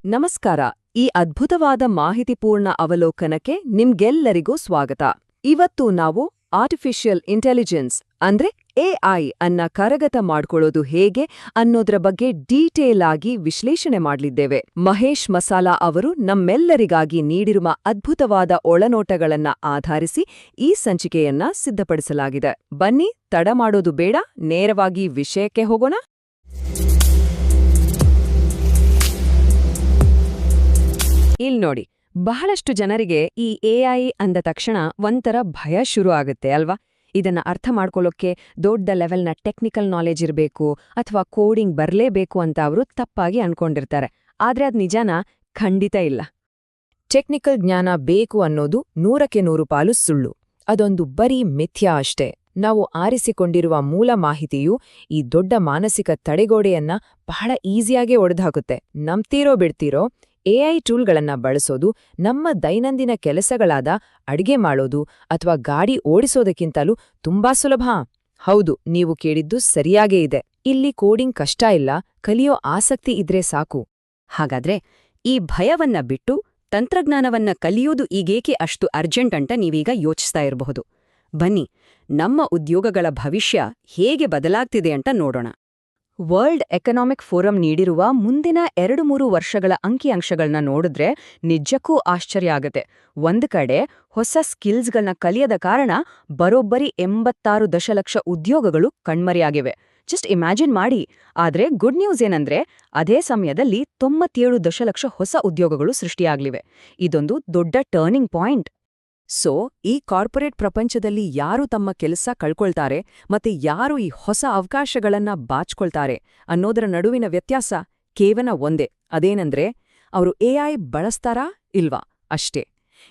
ನಮಸ್ಕಾರ. ಈ ಅದ್ಭುತವಾದ ಮಾಹಿತಿಪೂರ್ಣ ಅವಲೋಕನಕ್ಕೆ ನಿಮ್ಗೆಲ್ಲರಿಗೂ ಸ್ವಾಗತ. ಇವತ್ತು ನಾವು ಆರ್ಟಿಫಿಷಿಯಲ್ ಇಂಟೆಲಿಜೆನ್ಸ್ ಅಂದ್ರೆ ಎಐ ಅನ್ನ ಕರಗತ ಮಾಡ್ಕೊಳ್ಳೋದು ಹೇಗೆ ಅನ್ನೋದ್ರ ಬಗ್ಗೆ ಡೀಟೇಲ್ ಆಗಿ ವಿಶ್ಲೇಷಣೆ ಮಾಡ್ಲಿದ್ದೇವೆ. ಮಹೇಶ್ ಮಸಾಲಾ ಅವರು ನಮ್ಮೆಲ್ಲರಿಗಾಗಿ ನೀಡಿರುವ ಅದ್ಭುತವಾದ ಒಳನೋಟಗಳನ್ನ ಆಧರಿಸಿ ಈ ಸಂಚಿಕೆಯನ್ನ ಸಿದ್ಧಪಡಿಸಲಾಗಿದೆ. ಬನ್ನಿ, ತಡ ಮಾಡೋದು ಬೇಡ, ನೇರವಾಗಿ ವಿಷಯಕ್ಕೆ ಹೋಗೋಣ. ನೋಡಿ, ಬಹಳಷ್ಟು ಜನರಿಗೆ ಈ ಎಐ ಅಂದ ತಕ್ಷಣ ಒಂಥರ ಭಯ ಶುರು ಆಗುತ್ತೆ ಅಲ್ವಾ? ಇದನ್ನ ಅರ್ಥ ಮಾಡ್ಕೊಳ್ಳೋಕೆ ದೊಡ್ಡ ಲೆವೆಲ್ನ ಟೆಕ್ನಿಕಲ್ ನಾಲೆಜ್ ಇರಬೇಕು ಅಥವಾ ಕೋಡಿಂಗ್ ಬರಲೇಬೇಕು ಅಂತ ಅವರು ತಪ್ಪಾಗಿ ಅನ್ಕೊಂಡಿರ್ತಾರೆ. ಆದ್ರೆ ಅದ್ ನಿಜಾನ? ಖಂಡಿತ ಇಲ್ಲ. ಟೆಕ್ನಿಕಲ್ ಜ್ಞಾನ ಬೇಕು ಅನ್ನೋದು 100% ಸುಳ್ಳು. ಅದೊಂದು ಬರೀ ಮಿಥ್ಯ ಅಷ್ಟೇ. ನಾವು ಆರಿಸಿಕೊಂಡಿರುವ ಮೂಲ ಮಾಹಿತಿಯು ಈ ದೊಡ್ಡ ಮಾನಸಿಕ ತಡೆಗೋಡೆಯನ್ನ ಬಹಳ ಈಸಿಯಾಗಿ ಒಡೆದುಹಾಕುತ್ತೆ. ನಂಬ್ತೀರೋ ಬಿಡ್ತೀರೋ, ಎಐ ಟೂಲ್ಗಳನ್ನ ಬಳಸೋದು ನಮ್ಮ ದೈನಂದಿನ ಕೆಲಸಗಳಾದ ಅಡ್ಗೆ ಮಾಡೋದು ಅಥವಾ ಗಾಡಿ ಓಡಿಸೋದಕ್ಕಿಂತಲೂ ತುಂಬಾ ಸುಲಭ. ಹೌದು, ನೀವು ಕೇಳಿದ್ದು ಸರಿಯಾಗೇ ಇದೆ. ಇಲ್ಲಿ ಕೋಡಿಂಗ್ ಕಷ್ಟ ಇಲ್ಲ, ಕಲಿಯೋ ಆಸಕ್ತಿ ಇದ್ರೆ ಸಾಕು. ಹಾಗಾದ್ರೆ ಈ ಭಯವನ್ನ ಬಿಟ್ಟು ತಂತ್ರಜ್ಞಾನವನ್ನ ಕಲಿಯೋದು ಈಗೇಕೆ ಅಷ್ಟು ಅರ್ಜೆಂಟ್ ಅಂತ ನೀವೀಗ ಯೋಚಿಸ್ತಾ ಇರಬಹುದು. ಬನ್ನಿ, ನಮ್ಮ ಉದ್ಯೋಗಗಳ ಭವಿಷ್ಯ ಹೇಗೆ ಬದಲಾಗ್ತಿದೆ ಅಂತ ನೋಡೋಣ. ವರ್ಲ್ಡ್ ಎಕನಾಮಿಕ್ ಫೋರಂ ನೀಡಿರುವ ಮುಂದಿನ 2-3 ವರ್ಷಗಳ ಅಂಕಿಅಂಶಗಳನ್ನ ನೋಡಿದ್ರೆ ನಿಜಕ್ಕೂ ಆಶ್ಚರ್ಯ ಆಗತ್ತೆ. ಒಂದ್ ಕಡೆ ಹೊಸ ಸ್ಕಿಲ್ಸ್ಗಳನ್ನ ಕಲಿಯದ ಕಾರಣ ಬರೋಬ್ಬರಿ 86 ದಶಲಕ್ಷ ಉದ್ಯೋಗಗಳು ಕಣ್ಮರೆಯಾಗಿವೆ. ಜಸ್ಟ್ ಇಮ್ಯಾಜಿನ್ ಮಾಡಿ. ಆದ್ರೆ ಗುಡ್ ನ್ಯೂಸ್ ಏನಂದ್ರೆ ಅದೇ ಸಮಯದಲ್ಲಿ 97 ದಶಲಕ್ಷ ಹೊಸ ಉದ್ಯೋಗಗಳು ಸೃಷ್ಟಿಯಾಗ್ಲಿವೆ. ಇದೊಂದು ದೊಡ್ಡ ಟರ್ನಿಂಗ್ ಪಾಯಿಂಟ್. ಸೊ, ಈ ಕಾರ್ಪೊರೇಟ್ ಪ್ರಪಂಚದಲ್ಲಿ ಯಾರು ತಮ್ಮ ಕೆಲಸ ಕಳ್ಕೊಳ್ತಾರೆ ಮತ್ತೆ ಯಾರು ಈ ಹೊಸ ಅವಕಾಶಗಳನ್ನ ಬಾಚ್ಕೊಳ್ತಾರೆ ಅನ್ನೋದರ ನಡುವಿನ ವ್ಯತ್ಯಾಸ ಕೇವಲ ಒಂದೇ. ಅದೇನಂದ್ರೆ ಅವರು ಎಐ ಬಳಸ್ತಾರಾ ಇಲ್ವಾ ಅಷ್ಟೇ.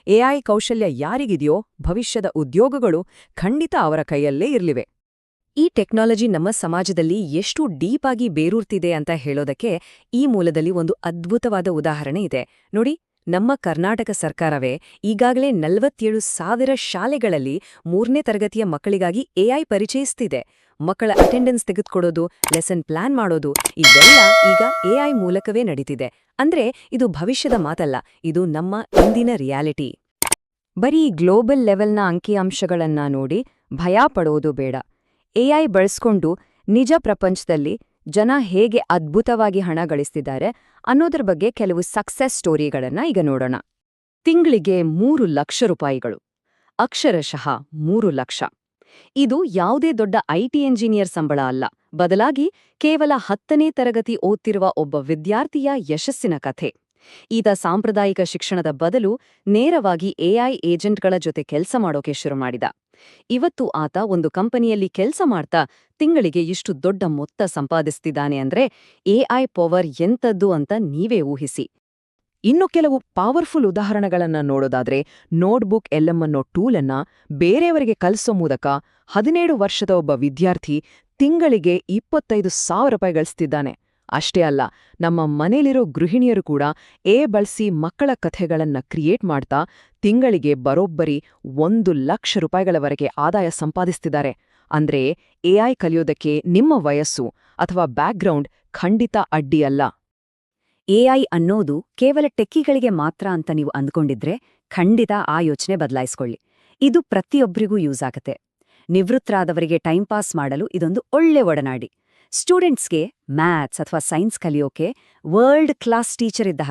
ಎಐ ಕೌಶಲ್ಯ ಯಾರಿಗಿದೆಯೋ ಭವಿಷ್ಯದ ಉದ್ಯೋಗಗಳು ಖಂಡಿತ ಅವರ ಕೈಯಲ್ಲೇ ಇರ್ಲಿವೆ. ಈ ಟೆಕ್ನಾಲಜಿ ನಮ್ಮ ಸಮಾಜದಲ್ಲಿ ಎಷ್ಟು ಡೀಪ್ ಆಗಿ ಬೇರೂರ್ತಿದೆ ಅಂತ ಹೇಳೋದಕ್ಕೆ ಈ ಮೂಲದಲ್ಲಿ ಒಂದು ಅದ್ಭುತವಾದ ಉದಾಹರಣೆ ಇದೆ ನೋಡಿ. ನಮ್ಮ ಕರ್ನಾಟಕ ಸರ್ಕಾರವೇ ಈಗಾಗಲೇ 47,000 ಶಾಲೆಗಳಲ್ಲಿ 3ನೇ ತರಗತಿಯ ಮಕ್ಕಳಿಗಾಗಿ ಎಐ ಪರಿಚಯಿಸ್ತಿದೆ. ಮಕ್ಕಳ ಅಟೆಂಡೆನ್ಸ್ ತೆಗೆದುಕೊಡೋದು, ಲೆಸನ್ ಪ್ಲಾನ್ ಮಾಡೋದು ಇವೆಲ್ಲ ಈಗ ಎಐ ಮೂಲಕವೇ ನಡೀತಿದೆ. ಅಂದ್ರೆ ಇದು ಭವಿಷ್ಯದ ಮಾತಲ್ಲ, ಇದು ನಮ್ಮ ಇಂದಿನ ರಿಯಾಲಿಟಿ. ಬರೀ ಗ್ಲೋಬಲ್ ಲೆವೆಲ್ನ ಅಂಕಿಅಂಶಗಳನ್ನ ನೋಡಿ ಭಯ ಪಡೋದು ಬೇಡ. ಎಐ ಬಳಸ್ಕೊಂಡು ನಿಜ ಪ್ರಪಂಚದಲ್ಲಿ ಜನ ಹೇಗೆ ಅದ್ಭುತವಾಗಿ ಹಣ ಗಳಿಸ್ತಿದ್ದಾರೆ ಅನ್ನೋದ್ರ ಬಗ್ಗೆ ಕೆಲವು ಸಕ್ಸೆಸ್ ಸ್ಟೋರಿಗಳನ್ನ ಈಗ ನೋಡೋಣ. ತಿಂಗಳಿಗೆ 3 ಲಕ್ಷ ರೂಪಾಯಿಗಳು, ಅಕ್ಷರಶಃ 3 ಲಕ್ಷ. ಇದು ಯಾವುದೇ ದೊಡ್ಡ ಐಟಿ ಎಂಜಿನಿಯರ್ ಸಂಬಳ ಅಲ್ಲ, ಬದಲಾಗಿ ಕೇವಲ 10ನೇ ತರಗತಿ ಓದ್ತಿರುವ ಒಬ್ಬ ವಿದ್ಯಾರ್ಥಿಯ ಯಶಸ್ಸಿನ ಕಥೆ. ಈತ ಸಾಂಪ್ರದಾಯಿಕ ಶಿಕ್ಷಣದ ಬದಲು ನೇರವಾಗಿ ಎಐ ಏಜೆಂಟ್ಗಳ ಜೊತೆ ಕೆಲಸ ಮಾಡೋಕೆ ಶುರು ಮಾಡಿದ. ಇವತ್ತು ಆತ ಒಂದು ಕಂಪನಿಯಲ್ಲಿ ಕೆಲಸ ಮಾಡ್ತಾ ತಿಂಗಳಿಗೆ ಇಷ್ಟು ದೊಡ್ಡ ಮೊತ್ತ ಸಂಪಾದಿಸ್ತಿದ್ದಾನೆ ಅಂದ್ರೆ ಎಐ ಪವರ್ ಎಂತದ್ದು ಅಂತ ನೀವೇ ಊಹಿಸಿ. ಇನ್ನು ಕೆಲವು ಪವರ್ಫುಲ್ ಉದಾಹರಣೆಗಳನ್ನ ನೋಡೋದಾದ್ರೆ, ನೋಟ್ಬುಕ್ ಎಲ್ಎಂ ಅನ್ನೋ ಟೂಲನ್ನ ಬೇರೆಯವರಿಗೆ ಕಲಿಸೋ ಮೂಲಕ 17 ವರ್ಷದ ಒಬ್ಬ ವಿದ್ಯಾರ್ಥಿ ತಿಂಗಳಿಗೆ 25,000 ರೂಪಾಯಿ ಗಳಿಸ್ತಿದ್ದಾನೆ. ಅಷ್ಟೇ ಅಲ್ಲ, ನಮ್ಮ ಮನೇಲಿರೋ ಗೃಹಿಣಿಯರು ಕೂಡ ಬಳಸಿ ಮಕ್ಕಳ ಕಥೆಗಳನ್ನ ಕ್ರಿಯೇಟ್ ಮಾಡ್ತಾ ತಿಂಗಳಿಗೆ ಬರೋಬ್ಬರಿ 1 ಲಕ್ಷ ರೂಪಾಯಿಗಳವರೆಗೆ ಆದಾಯ ಸಂಪಾದಿಸ್ತಿದ್ದಾರೆ. ಅಂದ್ರೆ ಎಐ ಕಲಿಯೋದಕ್ಕೆ ನಿಮ್ಮ ವಯಸ್ಸು ಅಥವಾ ಬ್ಯಾಕ್ಗ್ರೌಂಡ್ ಖಂಡಿತ ಅಡ್ಡಿಯಲ್ಲ. ಎಐ ಅನ್ನೋದು ಕೇವಲ ಟೆಕ್ಕಿಗಳಿಗೆ ಮಾತ್ರ ಅಂತ ನೀವು ಅಂದ್ಕೊಂಡಿದ್ರೆ ಖಂಡಿತ ಆ ಯೋಚನೆ ಬದಲಾಯಿಸ್ಕೊಳ್ಳಿ. ಇದು ಪ್ರತಿಯೊಬ್ಬರಿಗೂ ಯೂಸ್ ಆಗತ್ತೆ. ನಿವೃತ್ತರಾದವರಿಗೆ ಟೈಮ್ ಪಾಸ್ ಮಾಡಲು ಇದೊಂದು ಒಳ್ಳೆ ಒಡನಾಡಿ. ಸ್ಟೂಡೆಂಟ್ಸ್ಗೆ ಮ್ಯಾಥ್ಸ್ ಅಥವಾ ಸೈನ್ಸ್ ಕಲಿಯೋಕೆ ವರ್ಲ್ಡ್ ಕ್ಲಾಸ್ ಟೀಚರ್ ಇದ್ದ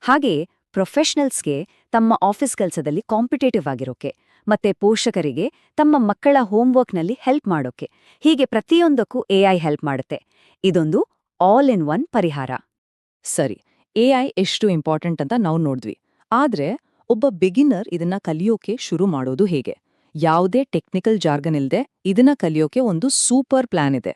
ಹಾಗೆಯೇ ಪ್ರೊಫೆಷನಲ್ಸ್ಗೆ ತಮ್ಮ ಆಫೀಸ್ ಕೆಲಸದಲ್ಲಿ ಕಾಂಪಿಟೇಟಿವ್ ಆಗಿರೋಕೆ, ಮತ್ತೆ ಪೋಷಕರಿಗೆ ತಮ್ಮ ಮಕ್ಕಳ ಹೋಮ್ವರ್ಕ್ನಲ್ಲಿ ಹೆಲ್ಪ್ ಮಾಡೋಕೆ, ಹೀಗೆ ಪ್ರತಿಯೊಂದಕ್ಕೂ ಎಐ ಹೆಲ್ಪ್ ಮಾಡುತ್ತೆ. ಇದೊಂದು ಆಲ್ ಇನ್ ಒನ್ ಪರಿಹಾರ. ಸರಿ, ಎಐ ಎಷ್ಟು ಇಂಪಾರ್ಟೆಂಟ್ ಅಂತ ನಾವು ನೋಡಿದ್ವಿ. ಆದ್ರೆ ಒಬ್ಬ ಬಿಗಿನರ್ ಇದನ್ನ ಕಲಿಯೋಕೆ ಶುರು ಮಾಡೋದು ಹೇಗೆ? ಯಾವುದೇ ಟೆಕ್ನಿಕಲ್ ಜಾರ್ಗನ್ ಇಲ್ದೆ ಇದನ್ನ ಕಲಿಯೋಕೆ ಒಂದು ಸೂಪರ್ ಪ್ಲಾನ್ ಇದೆ.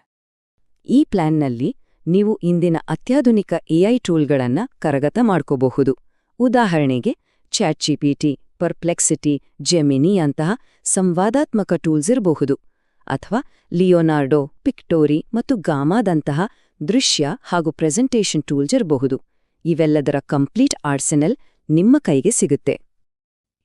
ಈ ಪ್ಲಾನ್ನಲ್ಲಿ ನೀವು ಇಂದಿನ ಅತ್ಯಾಧುನಿಕ ಎಐ ಟೂಲ್ಗಳನ್ನ ಕರಗತ ಮಾಡ್ಕೋಬಹುದು. ಉದಾಹರಣೆಗೆ ಚಾಟ್ಜಿಪಿಟಿ, ಪರ್ಪ್ಲೆಕ್ಸಿಟಿ, ಜೆಮಿನಿ ಅಂತಹ ಸಂವಾದಾತ್ಮಕ ಟೂಲ್ಸ್ ಇರಬಹುದು. ಅಥವಾ ಲಿಯೋನಾರ್ಡೋ, ಪಿಕ್ಟೋರಿ ಮತ್ತು ಗಾಮಾದಂತಹ ದೃಶ್ಯ ಹಾಗೂ ಪ್ರೆಸೆಂಟೇಷನ್ ಟೂಲ್ಸ್ ಇರಬಹುದು. ಇವೆಲ್ಲದರ ಕಂಪ್ಲೀಟ್ ಆರ್ಸೆನಲ್ ನಿಮ್ಮ ಕೈಗೆ ಸಿಗುತ್ತೆ.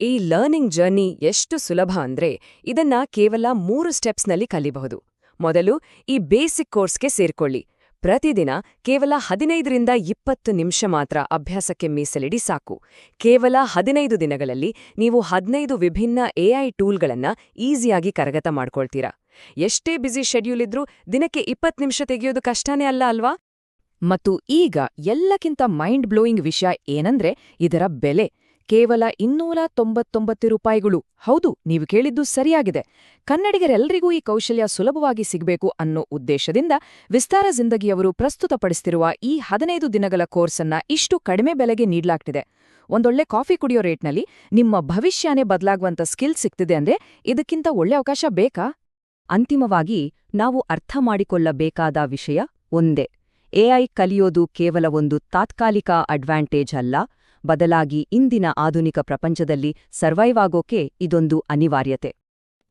ಈ ಲರ್ನಿಂಗ್ ಜರ್ನಿ ಎಷ್ಟು ಸುಲಭ ಅಂದ್ರೆ ಇದನ್ನ ಕೇವಲ 3 ಸ್ಟೆಪ್ಸ್ನಲ್ಲಿ ಕಲಿಬಹುದು. ಮೊದಲು ಈ ಬೇಸಿಕ್ ಕೋರ್ಸ್ಗೆ ಸೇರ್ಕೊಳ್ಳಿ. ಪ್ರತಿದಿನ ಕೇವಲ 15ರಿಂದ 20 ನಿಮಿಷ ಮಾತ್ರ ಅಭ್ಯಾಸಕ್ಕೆ ಮೀಸಲಿಡಿ ಸಾಕು. ಕೇವಲ 15 ದಿನಗಳಲ್ಲಿ ನೀವು 15 ವಿಭಿನ್ನ ಎಐ ಟೂಲ್ಗಳನ್ನ ಈಸಿಯಾಗಿ ಕರಗತ ಮಾಡ್ಕೊಳ್ತೀರಾ. ಎಷ್ಟೇ ಬ್ಯುಸಿ ಶೆಡ್ಯೂಲ್ ಇದ್ರೂ ದಿನಕ್ಕೆ 20 ನಿಮಿಷ ತೆಗೆಯೋದು ಕಷ್ಟನೇ ಅಲ್ಲ ಅಲ್ವಾ? ಮತ್ತು ಈಗ ಎಲ್ಲಕ್ಕಿಂತ ಮೈಂಡ್ ಬ್ಲೋಯಿಂಗ್ ವಿಷಯ ಏನಂದ್ರೆ ಇದರ ಬೆಲೆ ಕೇವಲ 299 ರೂಪಾಯಿಗಳು. ಹೌದು, ನೀವು ಕೇಳಿದ್ದು ಸರಿಯಾಗಿದೆ. ಕನ್ನಡಿಗರೆಲ್ಲರಿಗೂ ಈ ಕೌಶಲ್ಯ ಸುಲಭವಾಗಿ ಸಿಗಬೇಕು ಅನ್ನೋ ಉದ್ದೇಶದಿಂದ ವಿಸ್ತಾರ ಜಿಂದಗಿಯವರು ಪ್ರಸ್ತುತಪಡಿಸ್ತಿರುವ ಈ 15 ದಿನಗಳ ಕೋರ್ಸನ್ನ ಇಷ್ಟು ಕಡಿಮೆ ಬೆಲೆಗೆ ನೀಡಲಾಗ್ತಿದೆ. ಒಂದೊಳ್ಳೆ ಕಾಫಿ ಕುಡಿಯೋ ರೇಟ್ನಲ್ಲಿ ನಿಮ್ಮ ಭವಿಷ್ಯನೇ ಬದಲಾಗುವಂತ ಸ್ಕಿಲ್ ಸಿಗ್ತಿದೆ ಅಂದ್ರೆ ಇದಕ್ಕಿಂತ ಒಳ್ಳೆ ಅವಕಾಶ ಬೇಕಾ? ಅಂತಿಮವಾಗಿ ನಾವು ಅರ್ಥ ಮಾಡಿಕೊಳ್ಳಬೇಕಾದ ವಿಷಯ ಒಂದೇ: ಎಐ ಕಲಿಯೋದು ಕೇವಲ ಒಂದು ತಾತ್ಕಾಲಿಕ ಅಡ್ವಾಂಟೇಜ್ ಅಲ್ಲ, ಬದಲಾಗಿ ಇಂದಿನ ಆಧುನಿಕ ಪ್ರಪಂಚದಲ್ಲಿ ಸರ್ವೈವ್ ಆಗೋಕೆ ಇದೊಂದು ಅನಿವಾರ್ಯತೆ.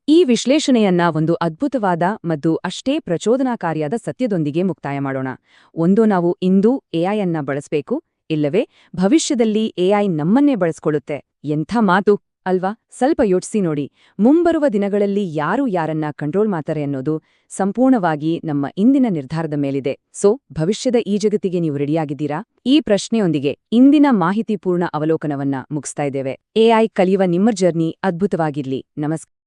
ಈ ವಿಶ್ಲೇಷಣೆಯನ್ನ ಒಂದು ಅದ್ಭುತವಾದ ಮತ್ತು ಅಷ್ಟೇ ಪ್ರಚೋದನಾಕಾರಿಯಾದ ಸತ್ಯದೊಂದಿಗೆ ಮುಕ್ತಾಯ ಮಾಡೋಣ. ಒಂದು, ನಾವು ಇಂದು ಎಐಯನ್ನ ಬಳಸಬೇಕು, ಇಲ್ಲವೇ ಭವಿಷ್ಯದಲ್ಲಿ ಎಐ ನಮ್ಮನ್ನೇ ಬಳಸ್ಕೊಳ್ಳುತ್ತೆ. ಎಂಥ ಮಾತು ಅಲ್ವಾ? ಸ್ವಲ್ಪ ಯೋಚಿಸಿ ನೋಡಿ. ಮುಂಬರುವ ದಿನಗಳಲ್ಲಿ ಯಾರು ಯಾರನ್ನ ಕಂಟ್ರೋಲ್ ಮಾಡ್ತಾರೆ ಅನ್ನೋದು ಸಂಪೂರ್ಣವಾಗಿ ನಮ್ಮ ಇಂದಿನ ನಿರ್ಧಾರದ ಮೇಲಿದೆ. ಸೊ, ಭವಿಷ್ಯದ ಈ ಜಗತ್ತಿಗೆ ನೀವು ರೆಡಿಯಾಗಿದ್ದೀರಾ? ಈ ಪ್ರಶ್ನೆಯೊಂದಿಗೆ ಇಂದಿನ ಮಾಹಿತಿಪೂರ್ಣ ಅವಲೋಕನವನ್ನ ಮುಗಿಸ್ತಾ ಇದ್ದೇವೆ. ಎಐ ಕಲಿಯುವ ನಿಮ್ಮ ಜರ್ನಿ ಅದ್ಭುತವಾಗಿರ್ಲಿ. ನಮಸ್ಕಾರ.